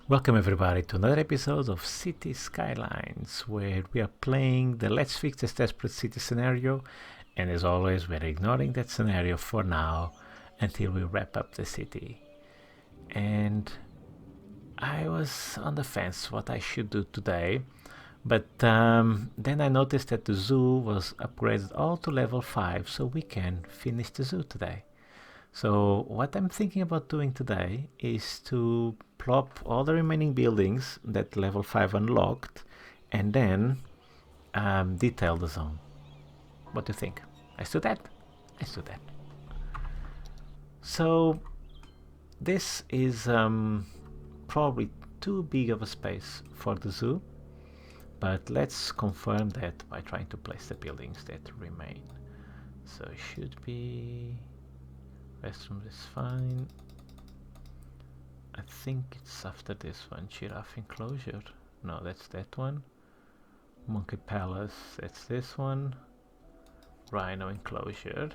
Welcome everybody to another episode of City Skylines, where we are playing the Let's Fix This Desperate City scenario, and as always we're ignoring that scenario for now until we wrap up the city. And I was on the fence what I should do today, but then I noticed that the zoo was upgraded all to level 5, so we can finish the zoo today. So what I'm thinking about doing today is to plop all the remaining buildings that level 5 unlocked and then detail the zone. What do you think? Let's do that? Let's do that. So this is probably too big of a space for the zoo, but let's confirm that by trying to place the buildings that remain. So it should be... restroom is fine. I think it's after this one. Giraffe enclosure. No, that's that one. Monkey palace. That's this one. Rhino enclosure.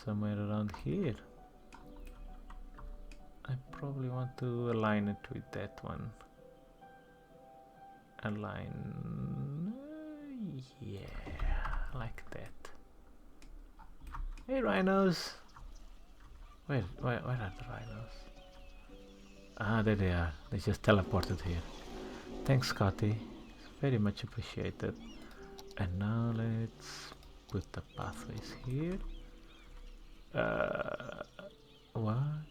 Somewhere around here. I probably want to align it with that one. Align. Yeah, like that. Hey rhinos! Where are the rhinos? Ah, there they are. They just teleported here. Thanks, Scotty. It's very much appreciated. And now let's put the pathways here. What?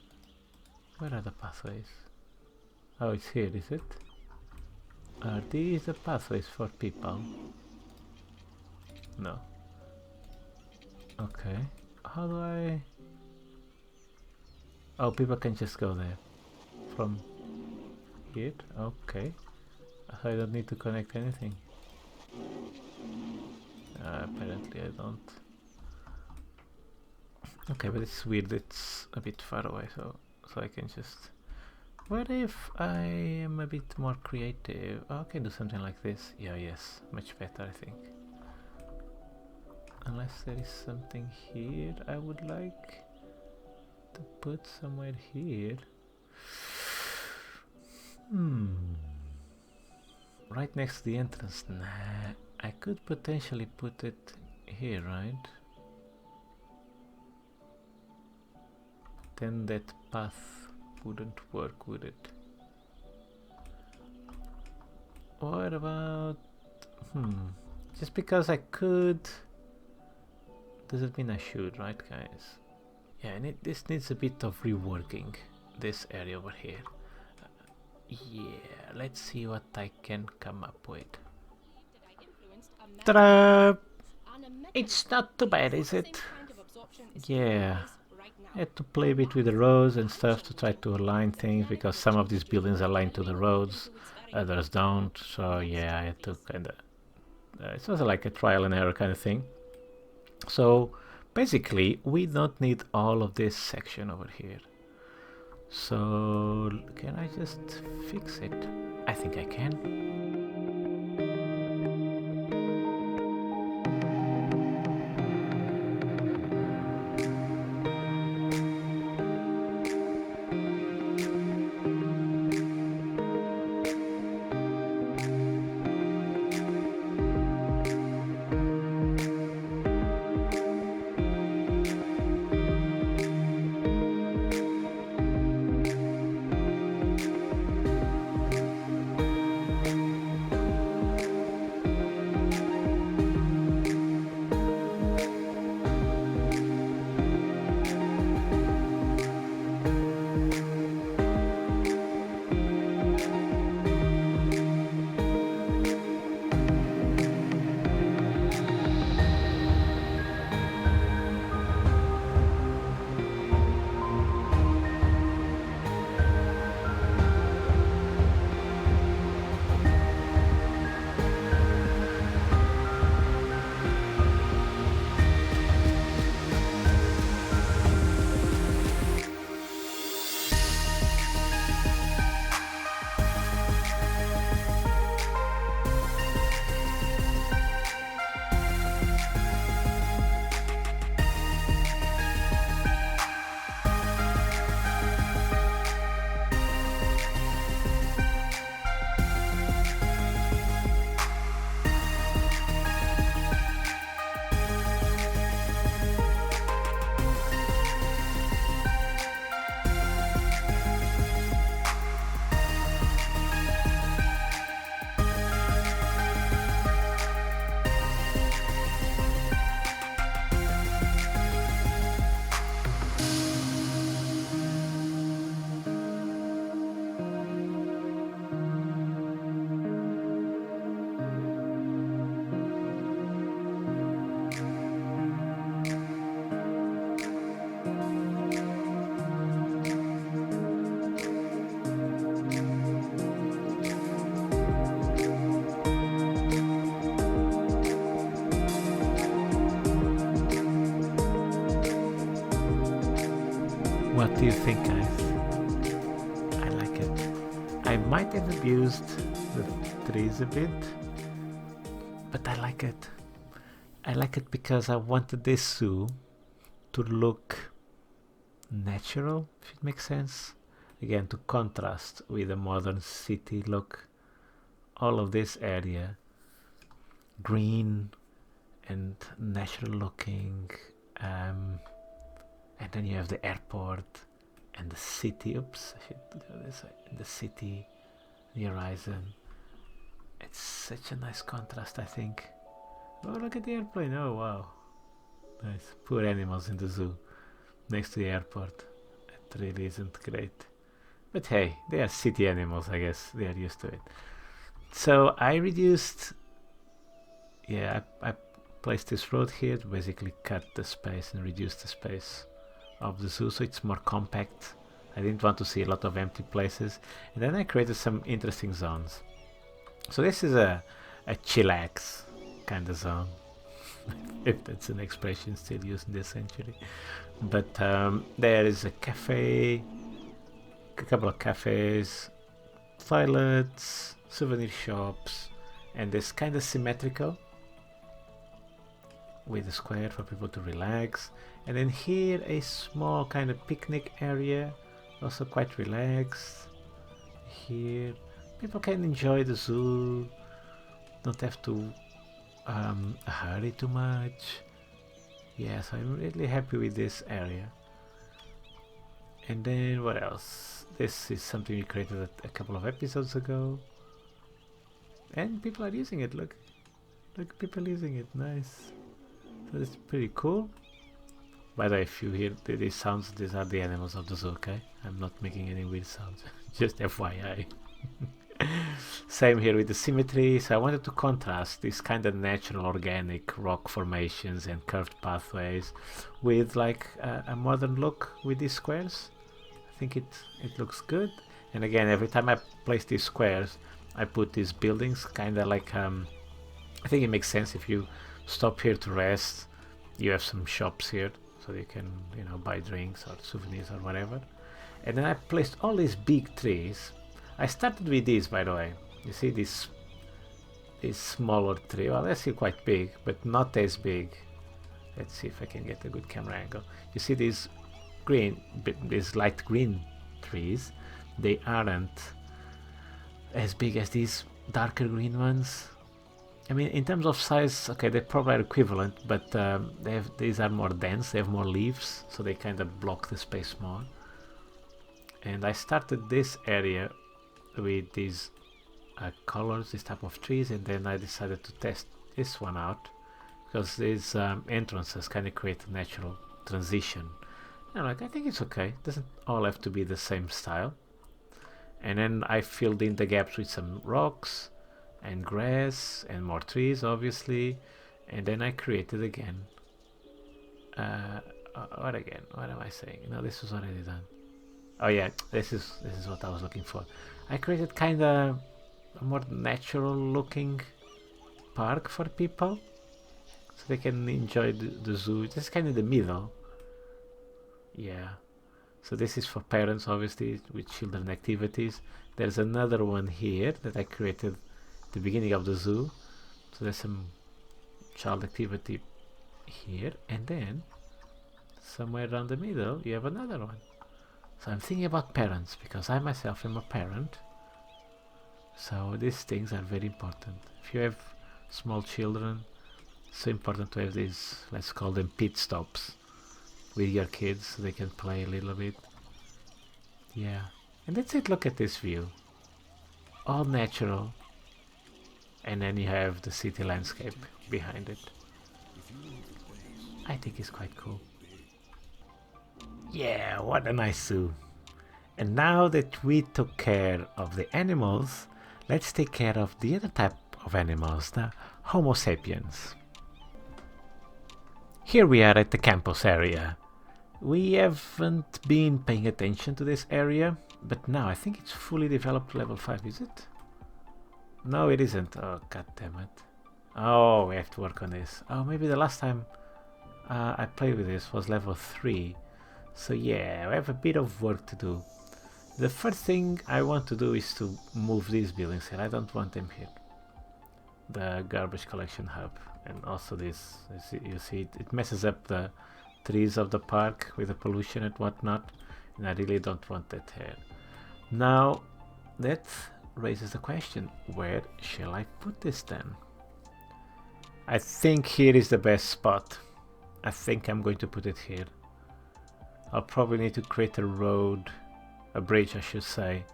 Where are the pathways? Oh, it's here, is it? Are these the pathways for people? No. Okay. How do I... Oh, people can just go there from here. Okay, so I don't need to connect anything. Apparently I don't. Okay, but it's weird, it's a bit far away, so I can just... What if I am a bit more creative? Oh, I can do something like this. Yeah, yes, much better I think. Unless there is something here I would like to put somewhere here. Right next to the entrance. Nah, I could potentially put it here, right? Then that path wouldn't work, would it? What about... just because I could... doesn't mean I should, right guys? Yeah, and this needs a bit of reworking, this area over here. Yeah, let's see what I can come up with. Ta-da! It's not too bad, is it? Yeah, I had to play a bit with the roads and stuff to try to align things, because some of these buildings align to the roads, others don't, so yeah, I had to kinda... it was like a trial and error kind of thing. So basically we don't need all of this section over here. So can I just fix it? I think I can. think, guys? I like it. I might have abused the trees a bit, but I like it. I like it because I wanted this zoo to look natural, if it makes sense. Again, to contrast with the modern city look. All of this area, green and natural looking, and then you have the airport and the city. Oops, I should do this. The city, the horizon. It's such a nice contrast, I think. Oh, look at the airplane. Oh, wow. Nice. Poor animals in the zoo next to the airport. It really isn't great. But hey, they are city animals, I guess. They are used to it. So I reduced... Yeah, I placed this road here to basically cut the space and reduce the space of the zoo so it's more compact. I didn't want to see a lot of empty places. And then I created some interesting zones. So this is a chillax kind of zone, if that's an expression still used in this century. But there is a cafe, a couple of cafes, toilets, souvenir shops, and this kind of symmetrical with a square for people to relax. And then here a small kind of picnic area, also quite relaxed. Here people can enjoy the zoo, don't have to hurry too much. Yes, I'm really happy with this area. And then what else? This is something we created a couple of episodes ago, and people are using it. Look, people using it. Nice. So it's pretty cool. By the way, if you hear these sounds, these are the animals of the zoo. Okay, I'm not making any weird sounds. Just FYI. Same here with the symmetry. So I wanted to contrast this kind of natural organic rock formations and curved pathways with like a modern look with these squares. I think it looks good. And again, every time I place these squares, I put these buildings kind of like I think it makes sense. If you stop here to rest, you have some shops here so you can, you know, buy drinks or souvenirs or whatever. And then I placed all these big trees. I started with these, by the way. You see this smaller tree. Well, they're still quite big, but not as big. Let's see if I can get a good camera angle. You see these light green trees. They aren't as big as these darker green ones. I mean, in terms of size, okay, they probably are equivalent, but these are more dense. They have more leaves, so they kind of block the space more. And I started this area with these colors, this type of trees, and then I decided to test this one out because these entrances kind of create a natural transition. And I think it's okay. It doesn't all have to be the same style. And then I filled in the gaps with some rocks and grass and more trees, obviously. And then I created again. What again? What am I saying? No, this was already done. Oh yeah, this is what I was looking for. I created kind of a more natural looking park for people so they can enjoy the zoo. This is kind of the middle. Yeah. So this is for parents, obviously, with children activities. There's another one here that I created at the beginning of the zoo. So there's some child activity here. And then somewhere around the middle, you have another one. So I'm thinking about parents because I myself am a parent. So these things are very important. If you have small children, it's so important to have these, let's call them pit stops with your kids so they can play a little bit. Yeah. And that's it. Look at this view. All natural. And then you have the city landscape behind it. I think it's quite cool. Yeah, what a nice zoo. And now that we took care of the animals, let's take care of the other type of animals, the Homo sapiens. Here we are at the campus area. We haven't been paying attention to this area, but now I think it's fully developed level 5, is it? No, it isn't. Oh, god damn it. Oh, we have to work on this. Oh, maybe the last time I played with this was level 3. So yeah, we have a bit of work to do. The first thing I want to do is to move these buildings here. I don't want them here. The garbage collection hub, and also this, you see it messes up the trees of the park with the pollution and whatnot, and I really don't want that here. Now that raises the question, where shall I put this then? I think here is the best spot. I think I'm going to put it here. I'll probably need to create a road, a bridge I should say,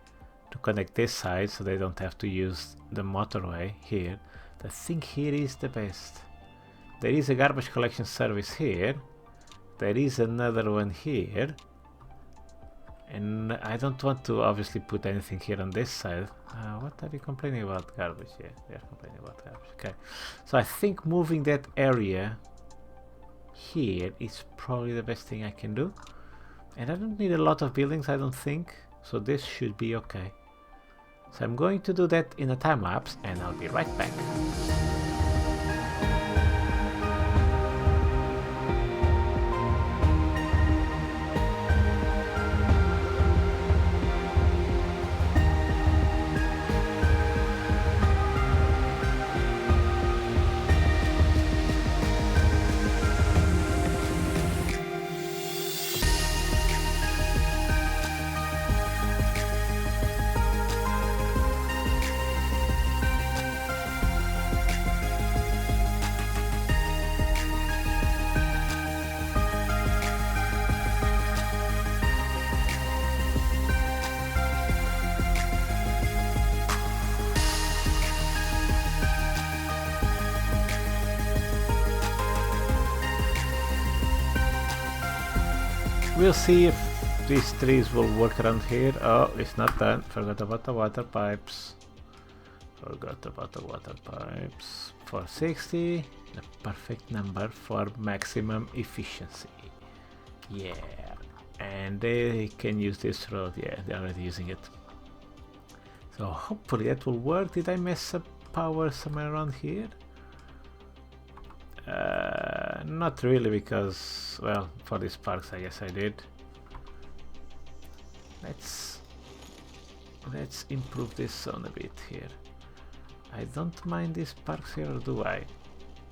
to connect this side so they don't have to use the motorway here. I think here is the best. There is a garbage collection service here. There is another one here. And I don't want to obviously put anything here on this side. What are you complaining about? Garbage? Yeah, they're complaining about garbage. Okay. So I think moving that area here is probably the best thing I can do. And I don't need a lot of buildings, I don't think. So this should be okay. So I'm going to do that in a time lapse and I'll be right back. We'll see if these trees will work around here. Oh, it's not done. Forgot about the water pipes. Forgot about the water pipes. 460, the perfect number for maximum efficiency. Yeah, and they can use this road. Yeah, they're already using it. So hopefully that will work. Did I mess up power somewhere around here? Not really, because, well, for these parks I guess I did. Let's improve this zone a bit here. I don't mind these parks here, or do I?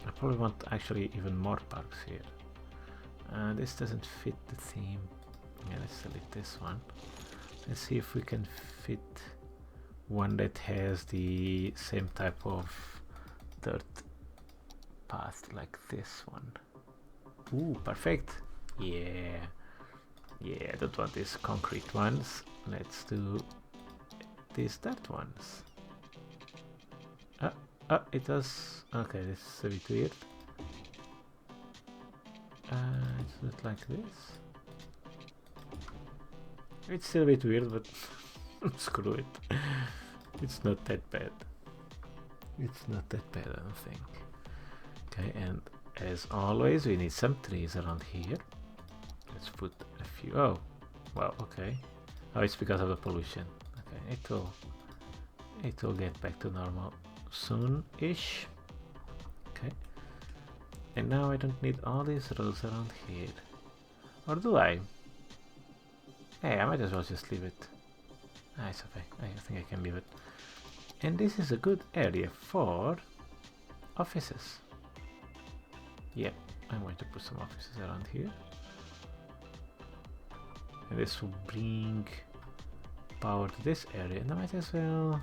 I probably want actually even more parks here. This doesn't fit the theme. Yeah, let's delete this one. Let's see if we can fit one that has the same type of dirt path like this one. Ooh, perfect. Yeah, I don't want these concrete ones. Let's do these dirt ones. It does. Okay, this is a bit weird. Let's do it like this. It's still a bit weird, but screw it. It's not that bad. It's not that bad, I don't think. Okay, and as always, we need some trees around here. Let's put a few. Oh, well, okay. Oh, it's because of the pollution. Okay, it will get back to normal soon-ish. Okay, and now I don't need all these roads around here, or do I? Hey, I might as well just leave it. It's okay. I think I can leave it. And this is a good area for offices. Yeah, I'm going to put some offices around here. And this will bring power to this area. And I might as well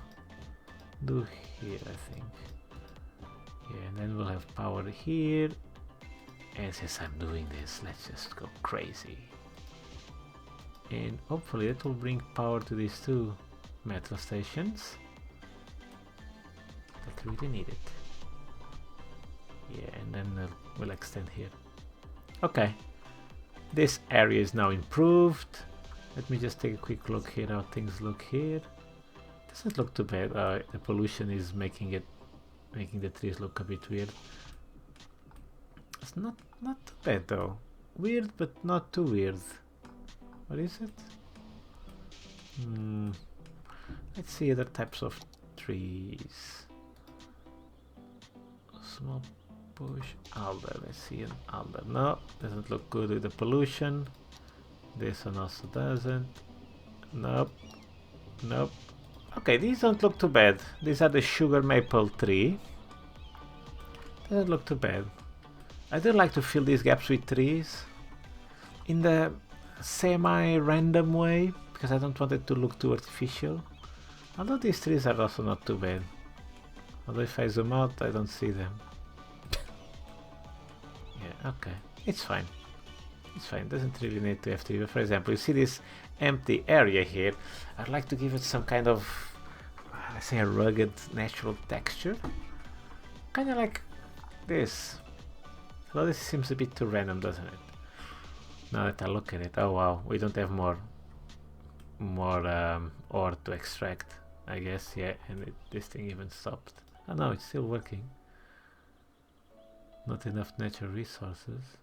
do here, I think. Yeah, and then we'll have power here. And since I'm doing this, let's just go crazy. And hopefully that will bring power to these two metro stations that really need it. Yeah, and then we'll extend here. Okay, this area is now improved. Let me just take a quick look here how things look here. Doesn't look too bad. The pollution is making the trees look a bit weird. It's not too bad though. Weird, but not too weird. What is it? Let's see other types of trees. Small bush alder. Let's see an alder. No, doesn't look good with the pollution. This one also doesn't. Nope. Nope. Okay, these don't look too bad. These are the sugar maple tree. Doesn't look too bad. I do like to fill these gaps with trees in the semi-random way because I don't want it to look too artificial. Although these trees are also not too bad. Although if I zoom out, I don't see them. Yeah, okay. It's fine. It's fine. Doesn't really need to have tree. For example, you see this empty area here. I'd like to give it some kind of, let's say, a rugged, natural texture. Kind of like this. Although this seems a bit too random, doesn't it? Now that I look at it, oh wow, we don't have more ore to extract, I guess. Yeah, and this thing even stopped. Oh no, it's still working. Not enough natural resources.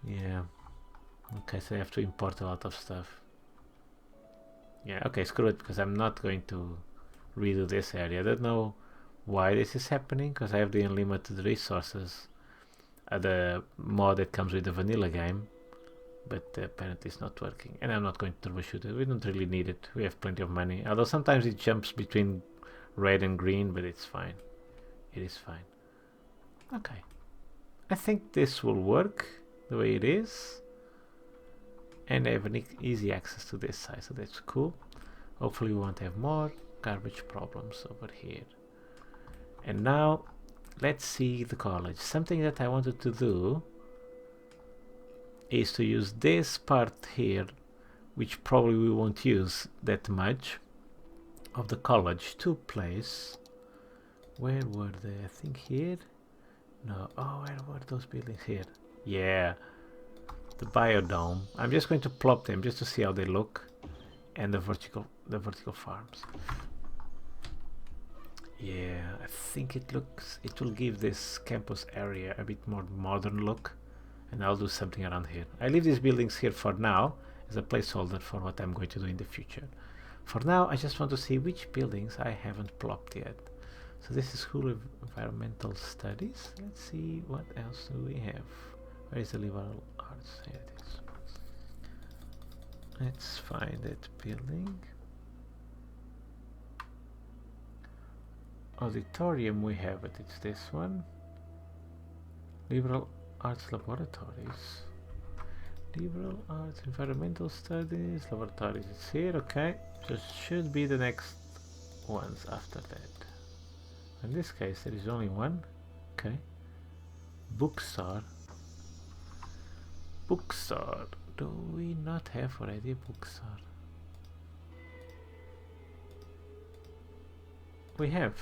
Yeah. Okay, so I have to import a lot of stuff. Yeah, okay, screw it, because I'm not going to redo this area. I don't know why this is happening, because I have the unlimited resources. The mod that comes with the vanilla game, but apparently it's not working, and I'm not going to troubleshoot it. We don't really need it. We have plenty of money, although sometimes it jumps between red and green, but it's fine. It is fine. Okay, I think this will work the way it is, and I have an easy access to this side, so that's cool. Hopefully we won't have more garbage problems over here. And now let's see the college. Something that I wanted to do is to use this part here, which probably we won't use that much, of the college to place. Where were they? I think here? No. Oh, where were those buildings here? Yeah, the biodome. I'm just going to plop them just to see how they look, and the vertical farms. Yeah, I think it will give this campus area a bit more modern look, and I'll do something around here. I leave these buildings here for now as a placeholder for what I'm going to do in the future. For now, I just want to see which buildings I haven't plopped yet. So this is School of Environmental Studies. Let's see what else do we have. Where is the liberal arts? Here it is. Let's find that building. Auditorium we have, but it's this one. Liberal Arts Laboratories. Liberal Arts Environmental Studies Laboratories. It's here, okay. Just should be the next ones after that. In this case there is only one. Okay. Bookstore. Bookstore. Do we not have already a bookstore? We have.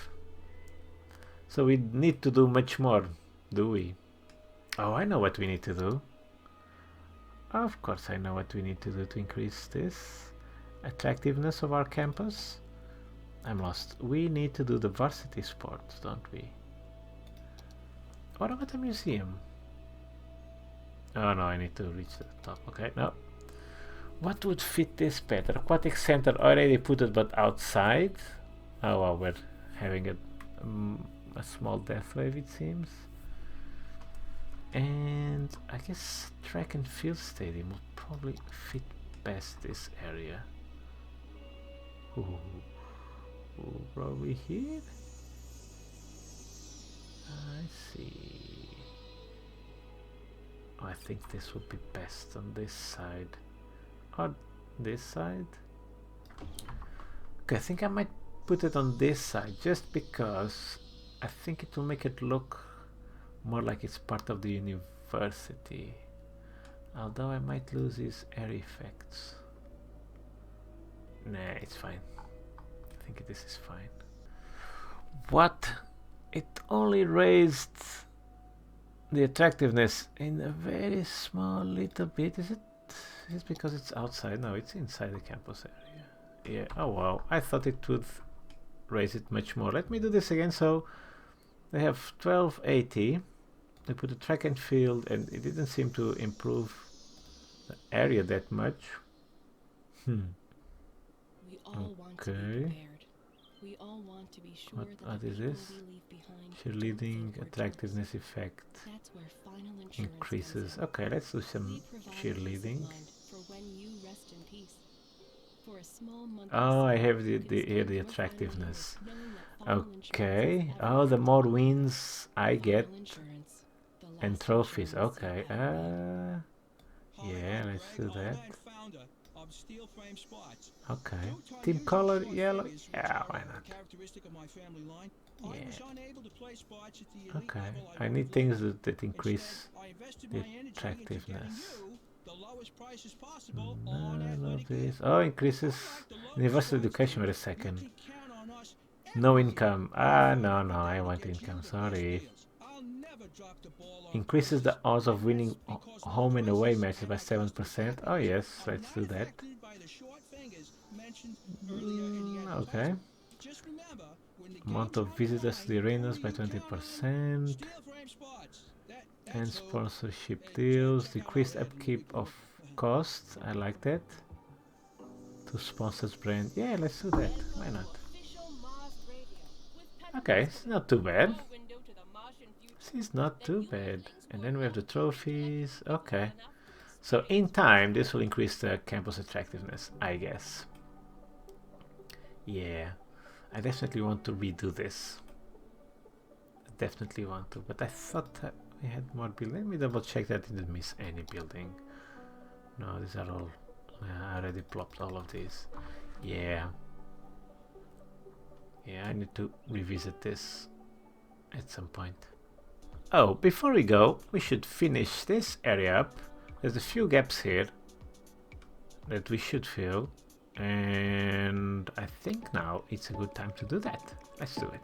So we need to do much more, do we? Oh, I know what we need to do. Of course I know what we need to do to increase this attractiveness of our campus. I'm lost. We need to do the varsity sports, don't we? What about the museum? Oh no, I need to reach the top. Okay, no. What would fit this better? Aquatic center already put it, but outside. Oh well, we're having a small death wave, it seems. And I guess track and field stadium would probably fit best this area. Ooh, probably here. I see. Oh, I think this would be best on this side. Or this side. Okay, I think I might put it on this side just because I think it will make it look more like it's part of the university. Although I might lose these air effects. Nah, it's fine. I think this is fine. What? It only raised the attractiveness in a very small little bit. Is it because it's outside? No, it's inside the campus area. Yeah, oh wow. I thought it would raise it much more. Let me do this again. So they have 1280. They put a track and field, and it didn't seem to improve the area that much. We all want to be prepared. We all want to be sure that What the is people this? we leave behind Cheerleading don't feel attractiveness effect That's where final insurance increases. comes in. Okay, let's do some We provide peace of cheerleading. mind for when you rest in peace. For a small monthly Oh, I sum, have you can here spend the your final attractiveness. years knowing that final insurance Okay. is Oh, the everything. more wins I get Final insurance, the and last trophies. insurance Okay. you'll ever need. Yeah, let's do that. Founder of Steel Frame Spots. Okay. Due to Team unusual color short yellow. fingers, which Yeah, are why a not? characteristic of my family line, I Yeah. was unable to play spots at the elite Okay. level I would need have things liked. that increase Instead, I invested the my energy into getting attractiveness. you the lowest prices possible on None of athletic this. gear. Oh, increases Unlike the Lotus universal Spots education. team, Wait a you second. can count on us No every year income. to Ah, find no, every no. day I to want get you income. the best Sorry. deals. I'll never drop the ball on Increases the prices. odds of And winning that's because low home and away prices matches and by our customers' 7%. Oh, happiness yes. are Let's not do that. affected by the short fingers mentioned earlier in the Okay. advertisement. Just remember, when the Amount game's of on the visitors to line, the who arenas do by you count on? 20%. Steel Frame Spots. And That's who. sponsorship Hey, deals. check out our Decreased ad in the upkeep of report. costs. I like that. To sponsors brand. Yeah, let's do that. Why not? Okay, it's not too bad. It's not too bad. And then we have the trophies. Okay. So in time, this will increase the campus attractiveness, I guess. Yeah. I definitely want to redo this. I definitely want to. But I thought that we had more buildings. Let me double check that I didn't miss any building. No, these are all... I already plopped all of these. Yeah. Yeah, I need to revisit this at some point. Oh, before we go, we should finish this area up. There's a few gaps here that we should fill. And I think now it's a good time to do that. Let's do it.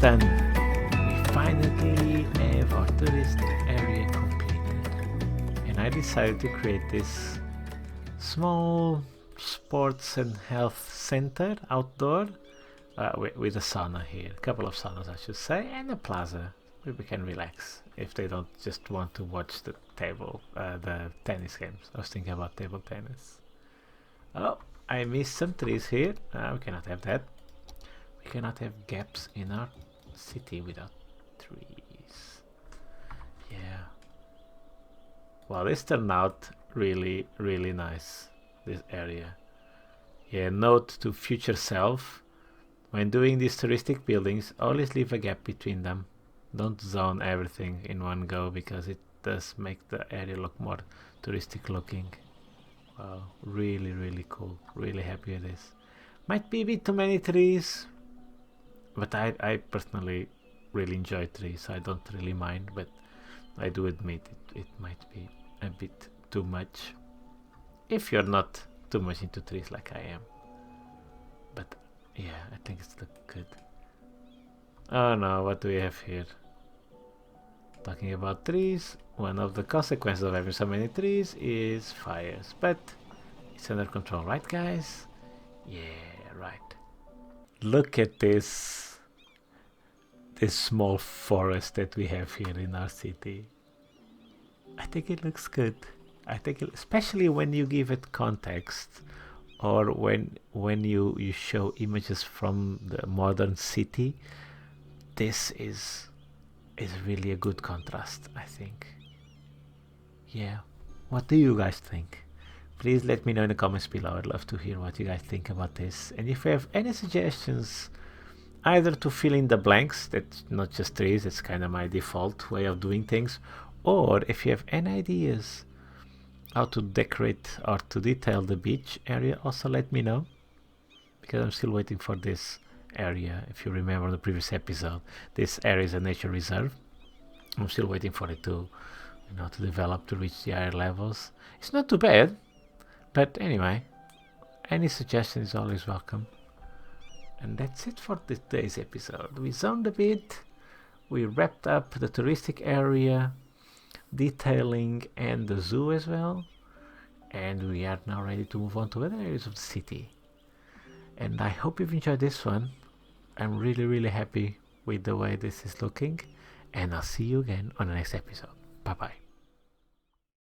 Done. We finally have our tourist area completed. And I decided to create this small sports and health center outdoor with a sauna here. A couple of saunas, I should say, and a plaza where we can relax if they don't just want to watch the the tennis games. I was thinking about table tennis. Oh, I missed some trees here. We cannot have that. We cannot have gaps in our city without trees. Yeah. Well, this turned out really, really nice, this area. Yeah, note to future self. When doing these touristic buildings, always leave a gap between them. Don't zone everything in one go because it does make the area look more touristic looking. Wow, really, really cool. Really happy with this. Might be a bit too many trees, but I personally really enjoy trees, so I don't really mind, but I do admit it might be a bit too much if you're not too much into trees like I am. But yeah, I think it's look good. Oh no, what do we have here? Talking about trees, one of the consequences of having so many trees is fires, but it's under control, right guys? Yeah, right. Look at this small forest that we have here in our city. I think it looks good. I think especially when you give it context, or when you show images from the modern city. This is really a good contrast, I think. Yeah. What do you guys think? Please let me know in the comments below. I'd love to hear what you guys think about this. And if you have any suggestions, either to fill in the blanks, that's not just trees, that's kind of my default way of doing things, or if you have any ideas how to decorate or to detail the beach area, also let me know, because I'm still waiting for this area. If you remember the previous episode, this area is a nature reserve. I'm still waiting for it to, to develop to reach the higher levels. It's not too bad, but anyway, any suggestion is always welcome. And that's it for today's episode. We zoned a bit, we wrapped up the touristic area, detailing, and the zoo as well, and we are now ready to move on to other areas of the city. And I hope you've enjoyed this one. I'm really happy with the way this is looking, and I'll see you again on the next episode. Bye bye.